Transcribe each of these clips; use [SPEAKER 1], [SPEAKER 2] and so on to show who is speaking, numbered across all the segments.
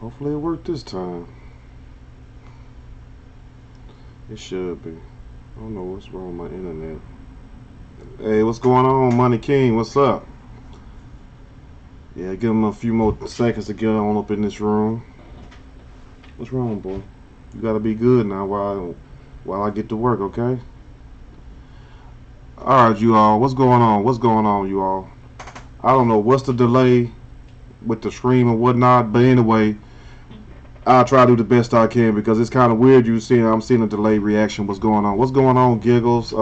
[SPEAKER 1] Hopefully it worked this time. It should be. I don't know what's wrong with my internet. Hey, what's going on, Money King? What's up? Yeah, give him a few more seconds to get on up in this room. What's wrong, boy? You gotta be good now while I get to work, okay? Alright, you all. What's going on? What's going on, you all? I don't know what's the delay with the stream and whatnot, but anyway, I'll try to do the best I can because it's kind of weird. I'm seeing a delayed reaction. What's going on? What's going on, Giggles?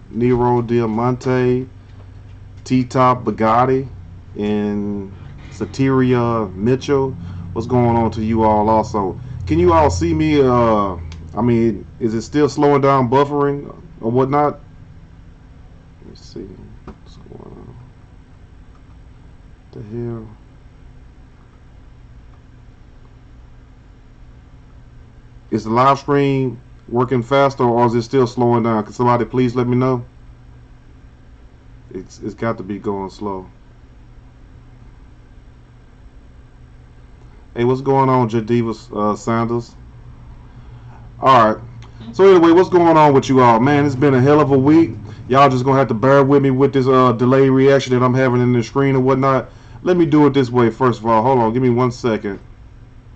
[SPEAKER 1] Nero Diamante, T-Top Bugatti, and Sateria Mitchell. What's going on to you all also? Can you all see me? I mean, is it still slowing down, buffering, or whatnot? Let's see. What's going on? What the hell? Is the live stream working faster or is it still slowing down? Can somebody please let me know? It's got to be going slow. Hey, what's going on, Jadiva Sanders? Alright. So anyway, what's going on with you all? Man, it's been a hell of a week. Y'all just gonna have to bear with me with this delayed reaction that I'm having in the screen and whatnot. Let me do it this way first of all. Hold on, give me 1 second.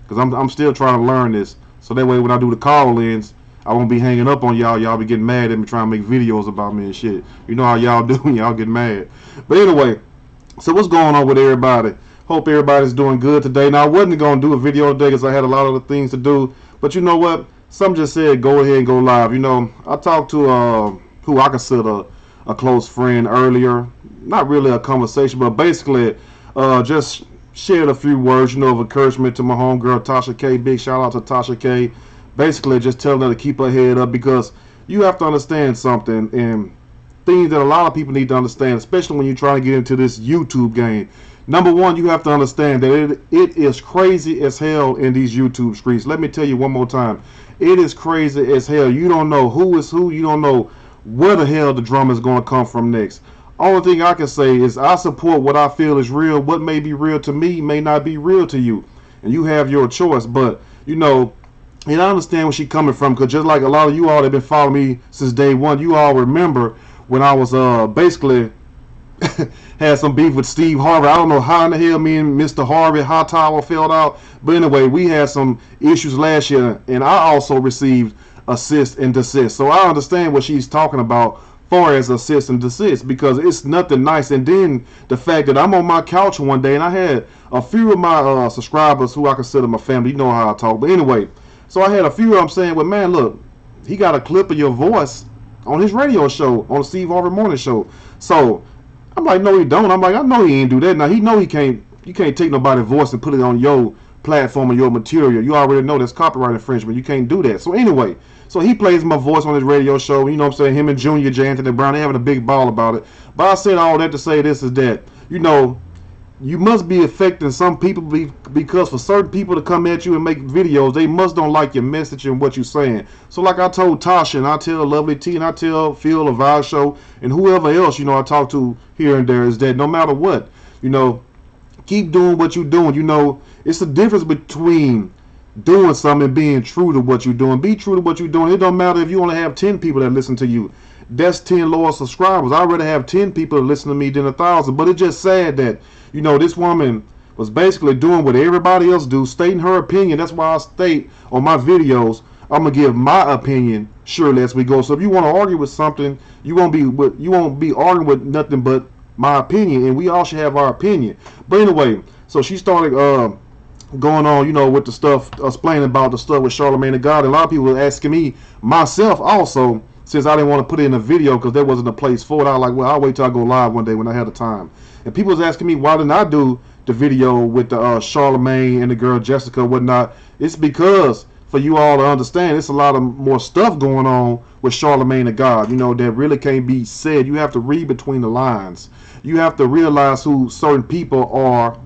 [SPEAKER 1] Because I'm still trying to learn this. So that way when I do the call-ins, I won't be hanging up on y'all. Y'all be getting mad at me trying to make videos about me and shit. You know how y'all do when y'all get mad. But anyway, so what's going on with everybody? Hope everybody's doing good today. Now, I wasn't going to do a video today because I had a lot of other things to do. But you know what? Some just said go ahead and go live. You know, I talked to who I consider a close friend earlier. Not really a conversation, but basically just shared a few words, you know, of encouragement to my homegirl Tasha K. Big shout out to Tasha K. Basically just telling her to keep her head up because you have to understand something and things that a lot of people need to understand, especially when you're trying to get into this YouTube game. Number one, you have to understand that it is crazy as hell in these YouTube streets. Let me tell you one more time. It is crazy as hell. You don't know who is who. You don't know where the hell the drama is going to come from next. Only thing I can say is I support what I feel is real. What may be real to me may not be real to you. And you have your choice. But, you know, and I understand where she's coming from. Because just like a lot of you all that have been following me since day one, you all remember when I was basically had some beef with Steve Harvey. I don't know how in the hell me and Mr. Harvey Hot Tower fell out. But anyway, we had some issues last year. And I also received assist and desist. So I understand what she's talking about far as assist and desist because it's nothing nice. And then the fact that I'm on my couch one day and I had a few of my subscribers who I consider my family. You know how I talk. But anyway, so I had a few of them saying, well, man, look, he got a clip of your voice on his radio show, on the Steve Harvey Morning Show. So I'm like, no, he don't. I'm like, I know he ain't do that. Now, he know he can't. You can't take nobody's voice and put it on your platform or your material. You already know that's copyright infringement. You can't do that. So anyway, so he plays my voice on his radio show. You know what I'm saying? Him and Junior J. Anthony Brown, they having a big ball about it. But I said all that to say this is that, you know, you must be affecting some people because for certain people to come at you and make videos, they must don't like your message and what you're saying. So like I told Tasha and I tell Lovely T and I tell Phil of our show and whoever else, you know, I talk to here and there is that no matter what, you know, keep doing what you're doing. You know, it's the difference between doing something and being true to what you're doing. Be true to what you're doing. It don't matter if you only have 10 people that listen to you. That's 10 loyal subscribers. I'd rather have 10 people that listen to me than 1,000. But it's just sad that, you know, this woman was basically doing what everybody else do, stating her opinion. That's why I state on my videos, I'm gonna give my opinion surely as we go. So if you want to argue with something, you won't be arguing with nothing but my opinion, and we all should have our opinion. But anyway, so she started going on, you know, with the stuff, explaining about the stuff with Charlamagne the God. A lot of people were asking me, myself also, since I didn't want to put it in a video because there wasn't a place for it. I was like, well, I'll wait till I go live one day when I have the time. And people was asking me, why didn't I do the video with the Charlamagne and the girl Jessica and whatnot? It's because, for you all to understand, it's a lot of more stuff going on with Charlamagne the God, you know, that really can't be said. You have to read between the lines. You have to realize who certain people are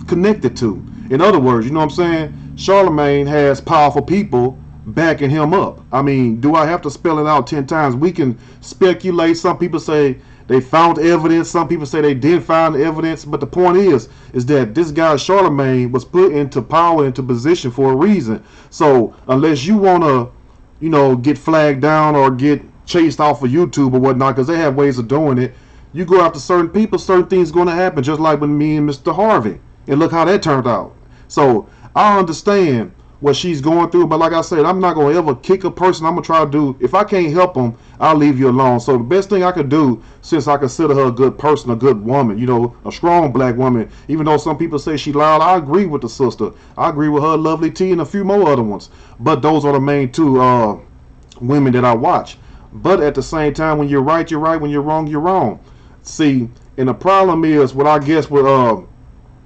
[SPEAKER 1] connected to. In other words, you know what I'm saying? Charlamagne has powerful people backing him up. I mean, do I have to spell it out 10 times? We can speculate. Some people say they found evidence. Some people say they didn't find evidence, but the point is that this guy Charlemagne was put into power, into position for a reason. So unless you want to, you know, get flagged down or get chased off of YouTube or whatnot, because they have ways of doing it, you go after certain people, certain things going to happen, just like with me and Mr. Harvey. And look how that turned out. So I understand what she's going through, but like I said, I'm not going to ever kick a person. I'm going to try to do, if I can't help them, I'll leave you alone. So the best thing I could do, since I consider her a good person, a good woman, you know, a strong black woman, even though some people say she loud, I agree with the sister. I agree with her, Lovely T, and a few more other ones. But those are the main two women that I watch. But at the same time, when you're right, you're right. When you're wrong, you're wrong. See, and the problem is what I guess with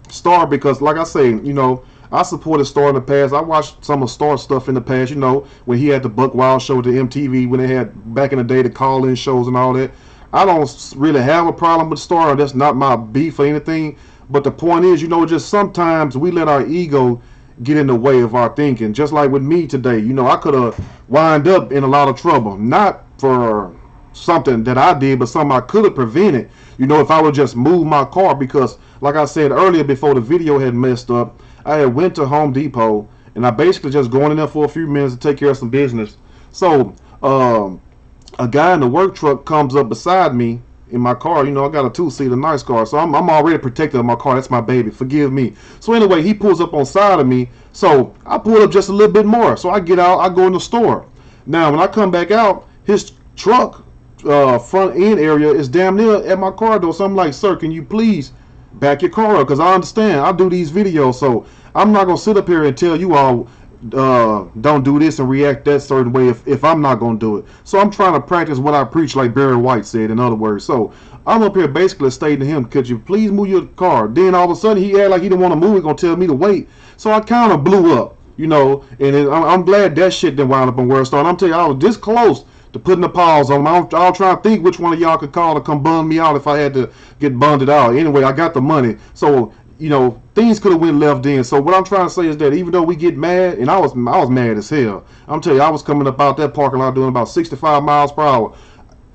[SPEAKER 1] Star, because like I say, you know, I supported Star in the past. I watched some of Star's stuff in the past, you know, when he had the Buck Wild show, the MTV, when they had back in the day the call-in shows and all that. I don't really have a problem with Star. That's not my beef or anything. But the point is, you know, just sometimes we let our ego get in the way of our thinking. Just like with me today, you know, I could have wind up in a lot of trouble. Not for something that I did, but something I could have prevented, you know, if I would just move my car. Because like I said earlier, before the video had messed up, I had went to Home Depot and I basically just going in there for a few minutes to take care of some business. So a guy in the work truck comes up beside me in my car. You know, I got a 2-seater, nice car, so I'm already protected of my car. That's my baby, forgive me. So anyway, he pulls up on side of me, so I pull up just a little bit more. So I get out, I go in the store. Now when I come back out, his truck front end area is damn near at my car door. So I'm like, sir, can you please back your car up? Because I understand, I do these videos, so I'm not gonna sit up here and tell you all don't do this and react that certain way if I'm not gonna do it. So I'm trying to practice what I preach, like Barry White said, in other words. So I'm up here basically stating to him, could you please move your car? Then all of a sudden he acted like he didn't want to move. He gonna tell me to wait. So I kind of blew up, you know, and I'm glad that shit didn't wind up on World Star. And I'm telling you, I was this close to putting a pause on them. I'll try to think which one of y'all could call to come bum me out if I had to get bunded out. Anyway, I got the money. So, you know, things could have went left then. So what I'm trying to say is that even though we get mad, and I was mad as hell. I'm telling you, I was coming up out that parking lot doing about 65 miles per hour.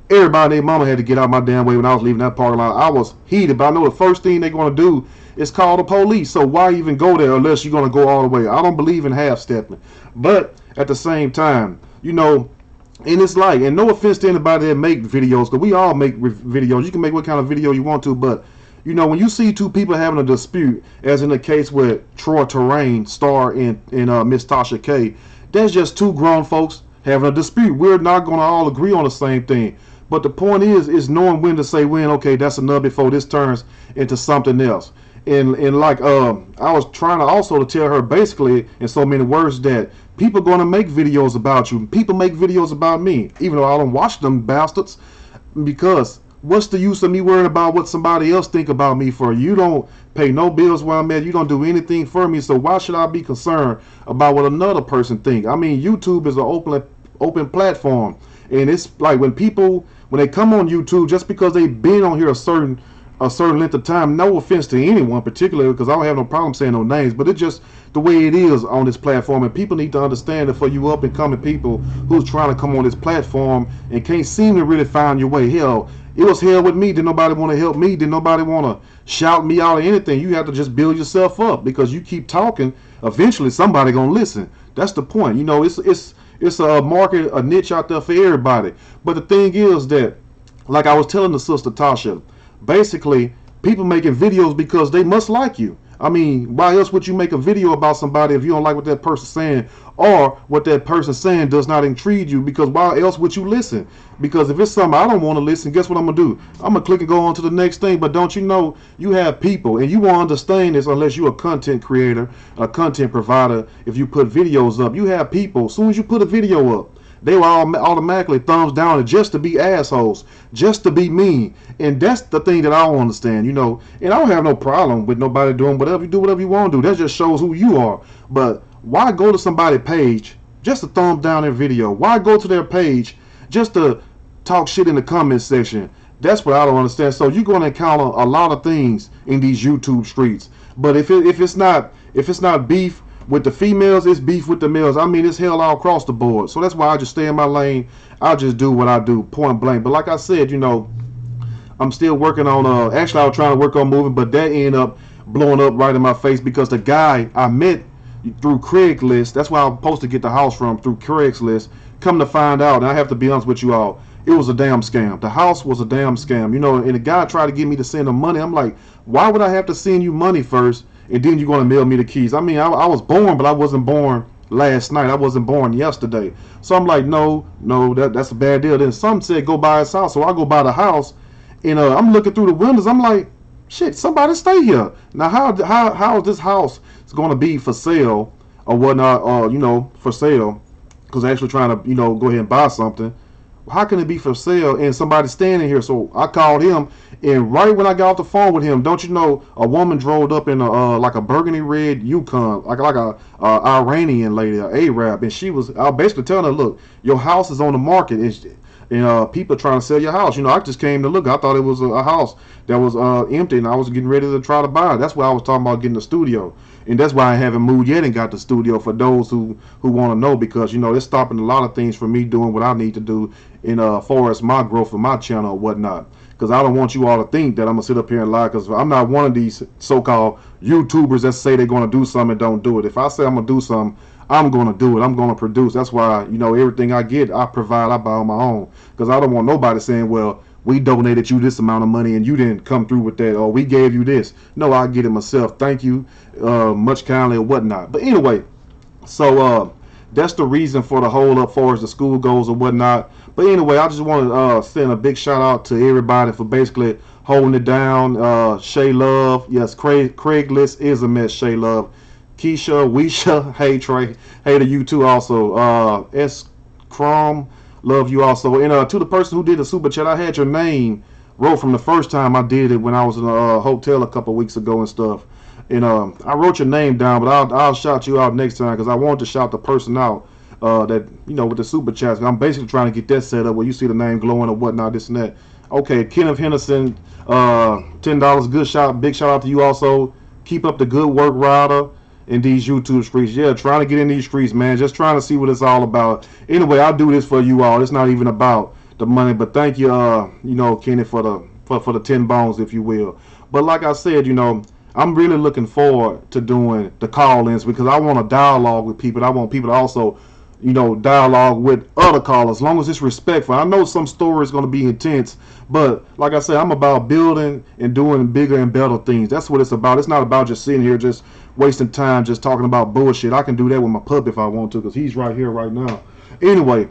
[SPEAKER 1] Everybody and their mama had to get out my damn way when I was leaving that parking lot. I was heated, but I know the first thing they're going to do is call the police. So why even go there unless you're going to go all the way? I don't believe in half-stepping. But at the same time, you know, and it's like, and no offense to anybody that make videos, because we all make videos. You can make what kind of video you want to, but you know, when you see two people having a dispute, as in the case with Troy Terrain, Star, and Miss Tasha K, that's just two grown folks having a dispute. We're not going to all agree on the same thing. But the point is knowing when to say when. Okay, that's enough before this turns into something else. And like I was trying to also to tell her basically in so many words that people going to make videos about you. People make videos about me, even though I don't watch them bastards, because what's the use of me worrying about what somebody else think about me for? You don't pay no bills where I'm at. You don't do anything for me. So why should I be concerned about what another person think? I mean, YouTube is an open platform. And it's like when they come on YouTube, just because they've been on here a certain length of time, no offense to anyone particularly, because I don't have no problem saying no names, but it's just the way it is on this platform. And people need to understand that for you up and coming people who's trying to come on this platform and can't seem to really find your way, hell, it was hell with me. Did nobody want to help me? Did nobody want to shout me out or anything? You have to just build yourself up, because you keep talking, eventually somebody gonna listen. That's the point. You know, it's a market, a niche out there for everybody. But the thing is that, like I was telling the sister Tasha, basically people making videos because they must like you. I mean, why else would you make a video about somebody if you don't like what that person's saying, or what that person's saying does not intrigue you? Because why else would you listen? Because if it's something I don't want to listen, guess what I'm going to do? I'm going to click and go on to the next thing. But don't you know, you have people, and you won't understand this unless you're a content creator, a content provider. If you put videos up, you have people, as soon as you put a video up, they will automatically thumbs down just to be assholes, just to be mean. And that's the thing that I don't understand, you know. And I don't have no problem with nobody doing whatever. You do whatever you want to do. That just shows who you are. But why go to somebody's page just to thumb down their video? Why go to their page just to talk shit in the comment section? That's what I don't understand. So you're going to encounter a lot of things in these YouTube streets. But if it's not beef with the females, it's beef with the males. I mean, it's hell all across the board. So that's why I just stay in my lane. I just do what I do, point blank. But like I said, you know, I'm still working on actually I was trying to work on moving, but that ended up blowing up right in my face because the guy I met through Craigslist, that's where I'm supposed to get the house from, through Craigslist. Come to find out, and I have to be honest with you all, it was a damn scam. The house was a damn scam, you know. And the guy tried to get me to send him money. I'm like, why would I have to send you money first, and then you're gonna mail me the keys? I mean, I was born, but I wasn't born last night. I wasn't born yesterday. So I'm like, no, that's a bad deal. Then some said go buy his house, so I go buy the house, and I'm looking through the windows. I'm like, shit, somebody stay here. Now how is this house is going to be for sale or whatnot, you know, for sale? Because actually trying to, you know, go ahead and buy something. How can it be for sale and somebody standing here? So I called him, and right when I got off the phone with him, don't you know, a woman drove up in a like a burgundy red Yukon, like a Iranian lady, a Arab, and I was basically telling her, look, your house is on the market, and people are trying to sell your house. You know, I just came to look. I thought it was a house that was empty, and I was getting ready to try to buy it. That's why I was talking about getting the studio, and that's why I haven't moved yet and got the studio, for those who want to know, because you know it's stopping a lot of things from me doing what I need to do in far as my growth of my channel or whatnot. Because I don't want you all to think that I'm gonna sit up here and lie, because I'm not one of these so-called YouTubers that say they're gonna do something and don't do it. If I say I'm gonna do something, I'm gonna do it. I'm gonna produce. That's why, you know, everything I get, I provide. I buy on my own, because I don't want nobody saying, well, we donated you this amount of money and you didn't come through with that, or we gave you this. No, I get it myself. Thank you, much kindly or whatnot. But anyway, so that's the reason for the hold up far as the school goes or whatnot. But anyway, I just want to send a big shout out to everybody for basically holding it down. Shay Love, yes, Craigslist is a mess. Shay Love, Keisha, Weisha, hey Trey, hey to you too also. S Crom, love you also. And to the person who did the super chat, I had your name wrote from the first time I did it when I was in a hotel a couple weeks ago and stuff. And I wrote your name down, but I'll shout you out next time, because I wanted to shout the person out that, you know, with the super chats. I'm basically trying to get that set up where you see the name glowing or whatnot, this and that. Okay, Kenneth Henderson, $10, good shout, big shout out to you also. Keep up the good work, Ryder, in these YouTube streets. Yeah, trying to get in these streets, man. Just trying to see what it's all about. Anyway, I do this for you all. It's not even about the money, but thank you, you know, Kenny, for the 10 bones, if you will. But like I said, you know, I'm really looking forward to doing the call-ins, because I want to dialogue with people. I want people to also, you know, dialogue with other callers, as long as it's respectful. I know some stories going to be intense, but like I said, I'm about building and doing bigger and better things. That's what it's about. It's not about just sitting here just wasting time just talking about bullshit. I can do that with my pup if I want to, because he's right here right now. Anyway,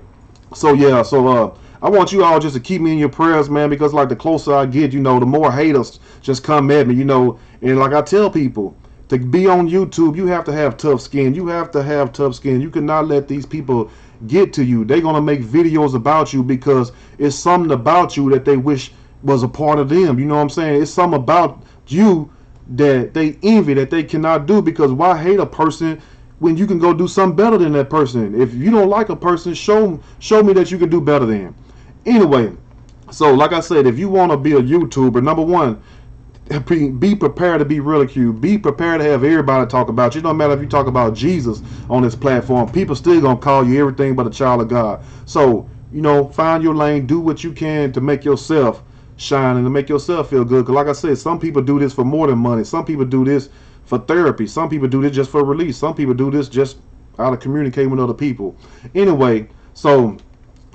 [SPEAKER 1] so yeah, so I want you all just to keep me in your prayers, man, because like the closer I get, you know, the more haters just come at me, you know. And like I tell people, to be on YouTube, you have to have tough skin. You have to have tough skin. You cannot let these people get to you. They're going to make videos about you because it's something about you that they wish was a part of them. You know what I'm saying? It's something about you that they envy, that they cannot do, because why hate a person when you can go do something better than that person? If you don't like a person, show me that you can do better than him. Anyway, so like I said, if you want to be a YouTuber, number one, be prepared to be ridiculed. Be prepared to have everybody talk about you. It don't matter if you talk about Jesus on this platform. People still going to call you everything but a child of God. So, you know, find your lane. Do what you can to make yourself shine and to make yourself feel good. Because like I said, some people do this for more than money. Some people do this for therapy. Some people do this just for release. Some people do this just out of communicating with other people. Anyway, so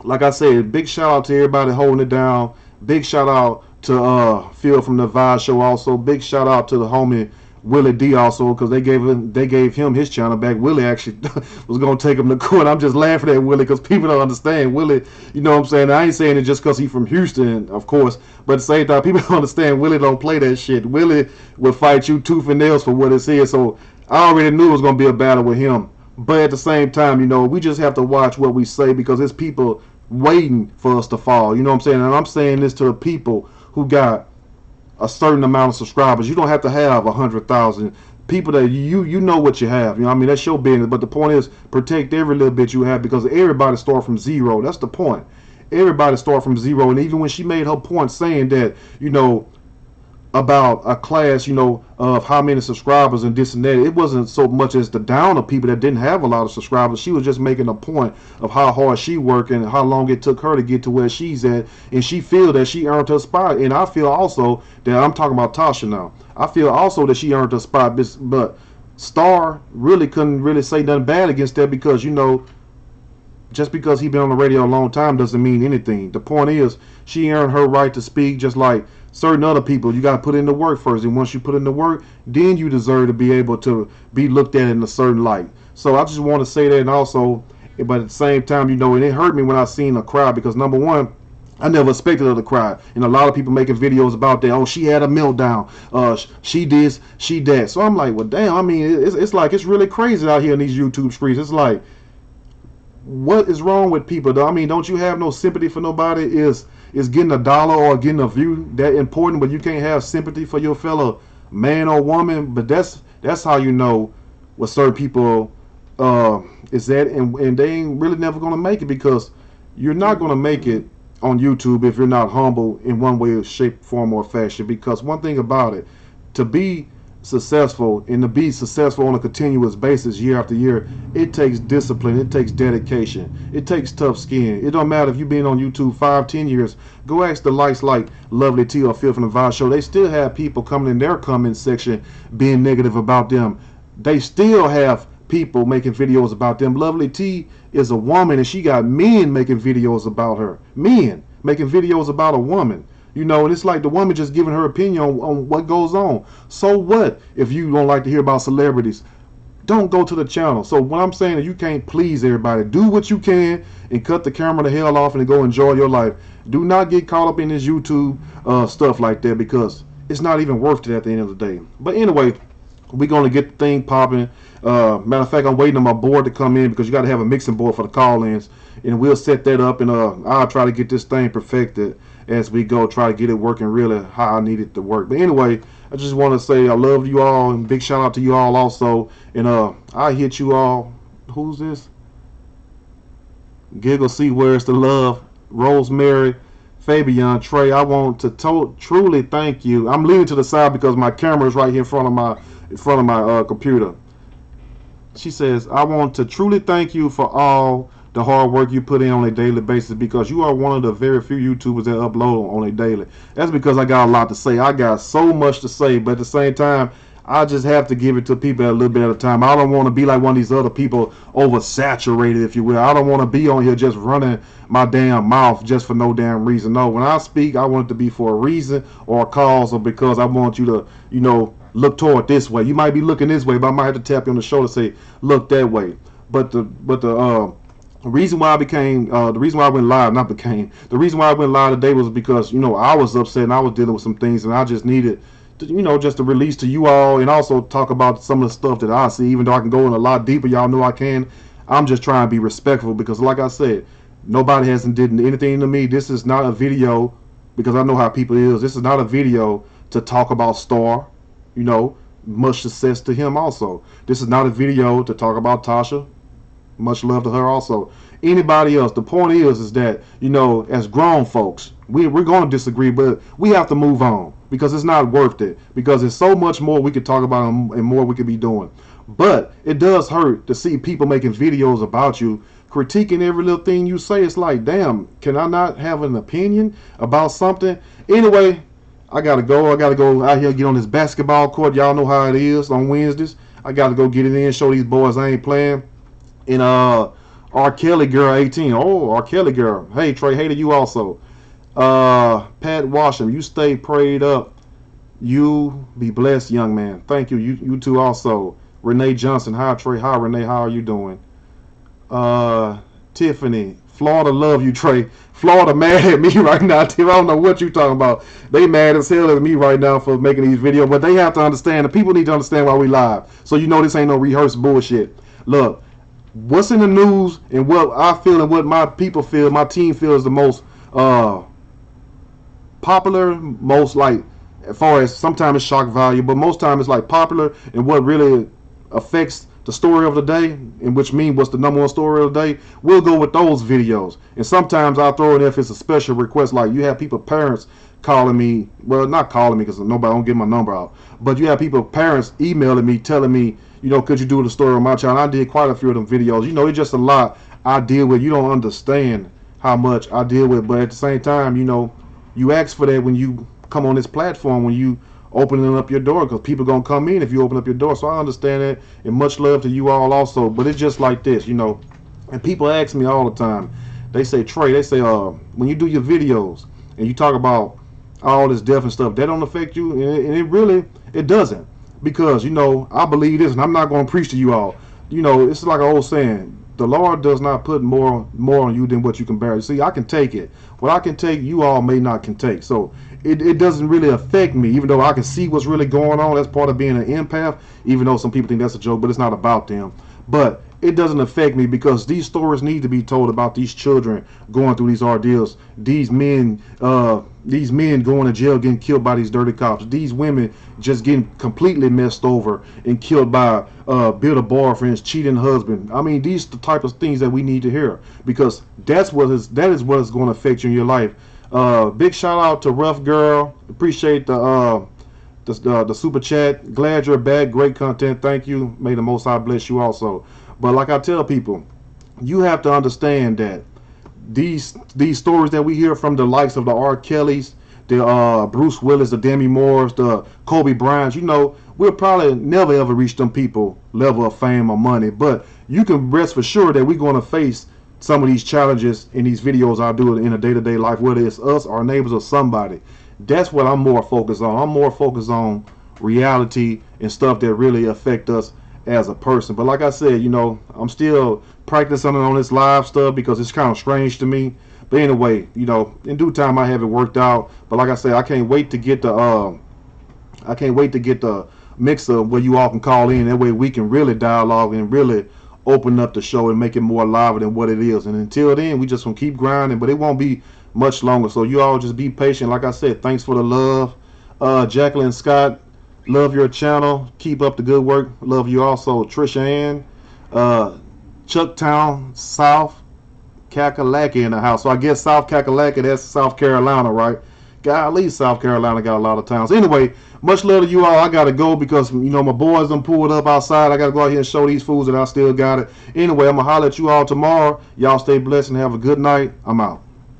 [SPEAKER 1] like I said, big shout out to everybody holding it down. Big shout out to Phil from the Vibe Show also. Big shout out to the homie Willie D also, because they gave him his channel back. Willie actually was gonna take him to court. I'm just laughing at Willie because people don't understand Willie. You know what I'm saying? I ain't saying it just because he's from Houston, of course, but at the same time, people don't understand Willie don't play that shit. Willie will fight you tooth and nails for what it is. So I already knew it was gonna be a battle with him. But at the same time, you know, we just have to watch what we say, because it's people waiting for us to fall. You know what I'm saying? And I'm saying this to the people who got a certain amount of subscribers. You don't have to have 100,000 people. That you know what you have. You know what I mean? That's your business. But the point is, protect every little bit you have, because everybody start from zero. That's the point. Everybody start from zero. And even when she made her point saying that, you know, about a class, of how many subscribers and this and that. It wasn't so much as the down of people that didn't have a lot of subscribers. She was just making a point of how hard she worked and how long it took her to get to where she's at, and she feel that she earned her spot. And I feel also that, I'm talking about Tasha now, I feel also that she earned her spot, but Star really couldn't really say nothing bad against that, because just because he been on the radio a long time doesn't mean anything. The point is, she earned her right to speak, just like certain other people. You got to put in the work first, and once you put in the work, then you deserve to be able to be looked at in a certain light. So I just want to say that. And also, but at the same time, and it hurt me when I seen a crowd, because number one, I never expected her to cry. And a lot of people making videos about that. Oh, she had a meltdown. She this, she that. So I'm like, well, damn. I mean, it's like, it's really crazy out here in these YouTube streets. It's like, what is wrong with people, though? I mean, don't you have no sympathy for nobody? Is getting a dollar or getting a view that important, but you can't have sympathy for your fellow man or woman? But that's how you know what certain people is that, and they ain't really never gonna make it, because you're not gonna make it on YouTube if you're not humble in one way, shape, form, or fashion. Because one thing about it, to be successful and to be successful on a continuous basis year after year, it takes discipline, it takes dedication, it takes tough skin. It don't matter if you've been on YouTube 5-10 years. Go ask the likes like Lovely T or Phil from the Vibe Show. They still have people coming in their comment section being negative about them. They still have people making videos about them. Lovely T is a woman, and she got men making videos about her. Men making videos about a woman. And it's like the woman just giving her opinion on what goes on. So what if you don't like to hear about celebrities? Don't go to the channel. So what I'm saying is, you can't please everybody. Do what you can and cut the camera the hell off and go enjoy your life. Do not get caught up in this YouTube stuff like that, because it's not even worth it at the end of the day. But anyway, we're going to get the thing popping. Matter of fact, I'm waiting on my board to come in, because you got to have a mixing board for the call-ins. And we'll set that up, and I'll try to get this thing perfected as we go, try to get it working really how I need it to work. But anyway, I just want to say I love you all, and big shout out to you all also. And I hit you all. Who's this? Giggle, see where's the love. Rosemary, Fabian, Trey, I want to truly thank you. I'm leaning to the side because my camera is right here in front of my computer. She says, I want to truly thank you for all the hard work you put in on a daily basis, because you are one of the very few YouTubers that upload on a daily. That's because I got a lot to say. I got so much to say, but at the same time, I just have to give it to people a little bit at a time. I don't want to be like one of these other people, oversaturated, if you will. I don't want to be on here just running my damn mouth just for no damn reason. No, when I speak, I want it to be for a reason or a cause, or because I want you to, look toward this way. You might be looking this way, but I might have to tap you on the shoulder and say, look that way. But the reason why I went live today was because, I was upset and I was dealing with some things, and I just needed to, just to release to you all, and also talk about some of the stuff that I see. Even though I can go in a lot deeper, y'all know I can. I'm just trying to be respectful, because like I said, nobody hasn't did anything to me. This is not a video, because I know how people is. This is not a video to talk about Star. Much success to him also. This is not a video to talk about Tasha. Much love to her also. Anybody else. The point is that, as grown folks, we're going to disagree, but we have to move on, because it's not worth it, because there's so much more we could talk about and more we could be doing. But it does hurt to see people making videos about you, critiquing every little thing you say. It's like, damn, can I not have an opinion about something? Anyway, I gotta go out here, get on this basketball court. Y'all know how it is on Wednesdays. I gotta go get it in, show these boys I ain't playing. And R. Kelly girl 18. Oh, R. Kelly girl. Hey, Trey, hey to you also. Pat Washam, you stay prayed up. You be blessed, young man. Thank you. You too also. Renee Johnson. Hi, Trey. Hi, Renee. How are you doing? Tiffany. Florida love you, Trey. Florida mad at me right now, Tim. I don't know what you talking about. They mad as hell at me right now for making these videos, but they have to understand. The people need to understand why we live. So this ain't no rehearsed bullshit. Look, what's in the news and what I feel and what my people feel, my team feels is the most popular, most like, as far as sometimes it's shock value, but most time it's like popular and what really affects the story of the day, and which means what's the number one story of the day, we'll go with those videos. And sometimes I'll throw in if it's a special request, like you have people, parents calling me, well, not calling me because nobody don't get my number out, but you have people, parents emailing me, telling me, you know, could you do the story on my channel? I did quite a few of them videos. You know, it's just a lot I deal with. You don't understand how much I deal with, but at the same time, you know, you ask for that when you come on this platform, when you opening up your door, because people gonna come in if you open up your door. So I understand that, and much love to you all also. But it's just like this, you know, and people ask me all the time. They say, Trey, they say, when you do your videos and you talk about all this death and stuff, that don't affect you, and it really, it doesn't, because, you know, I believe this, and I'm not going to preach to you all. You know, it's like an old saying, the Lord does not put more on you than what you can bear. See, I can take it. What I can take, you all may not can take. So it doesn't really affect me, even though I can see what's really going on. That's part of being an empath, even though some people think that's a joke, but it's not about them. But it doesn't affect me, because these stories need to be told about these children going through these ordeals, these men going to jail, getting killed by these dirty cops, these women just getting completely messed over and killed by bitter boyfriends, cheating husband. I mean, these are the type of things that we need to hear, because that is what is going to affect you in your life. Big shout out to Rough Girl. Appreciate the super chat. Glad you're back. Great content. Thank you. May the Most High bless you also. But like I tell people, you have to understand that these stories that we hear from the likes of the R. Kellys, the Bruce Willis, the Demi Moores, the Kobe Bryants, you know, we'll probably never ever reach them people level of fame or money. But you can rest for sure that we're going to face some of these challenges in these videos I do in a day-to-day life, whether it's us, our neighbors, or somebody. That's what I'm more focused on. I'm more focused on reality and stuff that really affect us as a person. But like I said, you know, I'm still practicing on this live stuff because it's kind of strange to me. But anyway, you know, in due time I have it worked out. But like I said, I can't wait to get the mixer where you all can call in. That way we can really dialogue and really open up the show and make it more live than what it is. And until then, we just gonna keep grinding, but it won't be much longer. So you all just be patient. Like I said, thanks for the love. Jacqueline Scott, love your channel. Keep up the good work. Love you also. Trisha Ann, Chucktown, South Kakalaki in the house. So I guess South Kakalaki, that's South Carolina, right? Golly, South Carolina got a lot of towns. Anyway, much love to you all. I got to go because, you know, my boys done pulled up outside. I got to go out here and show these fools that I still got it. Anyway, I'm going to holler at you all tomorrow. Y'all stay blessed and have a good night. I'm out.